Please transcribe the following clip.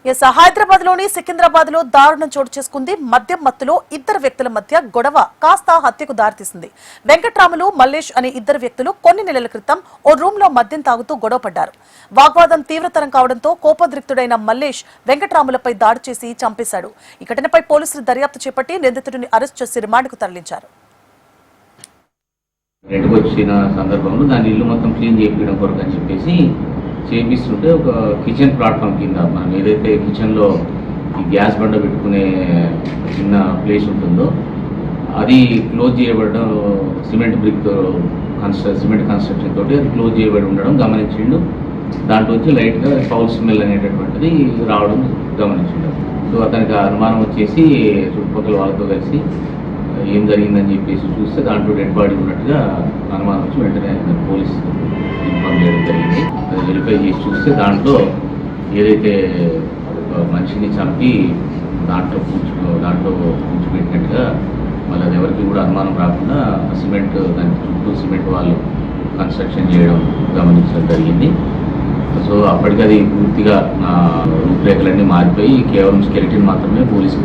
హైదరాబాద్ లోని సికింద్రాబాద్ లో దారుణం చోటు చేసుకుంది. మద్యం మత్తులో ఇద్దరు వ్యక్తుల మధ్య గొడవ కాస్త హత్యకు దారితీసింది. వెంకట్రాములు, మల్లేష్ అనే ఇద్దరు వ్యక్తులు కొన్ని నెలల క్రితం ఓ రూమ్ లో మద్యం తాగుతూ గొడవ పడ్డారు. వాగ్వాదం తీవ్రతరం కావడంతో కోపోద్రిక్తుడైన మల్లేష్ వెంకట్రాములపై దాడి చేసి చంపేశాడు. ఈ ఘటనపై పోలీసులు దర్యాప్తు చేపట్టి నిందితుడిని అరెస్ట్ చేసి రిమాండ్కు తరలించారు. వచ్చిన సందర్భంలో దాని ఇల్లు మొత్తం క్లీన్ చేయడం కొరకు అని చెప్పేసి చేపిస్తుంటే ఒక కిచెన్ ప్లాట్ఫామ్ కింద మనం ఏదైతే కిచెన్లో ఈ గ్యాస్ బండ పెట్టుకునే చిన్న ప్లేస్ ఉంటుందో అది క్లోజ్ చేయబడడం సిమెంట్ కన్స్ట్రక్షన్ తోటి అది క్లోజ్ చేయబడి ఉండడం గమనించిండు. దాంట్లో వచ్చి లైట్గా ఫౌల్ స్మెల్ అనేటటువంటిది రావడం గమనించిండు. సో అతనికి అనుమానం వచ్చేసి చుట్టుపక్కల వాళ్ళతో కలిసి ఏం జరిగిందని చెప్పేసి చూస్తే దాంట్లో డెడ్ బాడీ ఉన్నట్టుగా అనుమానం వచ్చి వెంటనే పోలీసు ఇన్ఫార్మ్ చేయడం జరిగింది. అది వెరిఫై చేసి చూస్తే దాంట్లో ఏదైతే మనిషిని చంపి దాంట్లో పూడ్చిపెట్టినట్టుగా మళ్ళీ అది ఎవరికి కూడా అనుమానం రాకుండా సిమెంట్ దాని చుట్టూ సిమెంట్ వాళ్ళు కన్స్ట్రక్షన్ చేయడం గమనించడం జరిగింది. సో అప్పటికి అది పూర్తిగా రూపురేఖలన్నీ మారిపోయి కేవలం స్కెలిటన్ మాత్రమే పోలీసుకు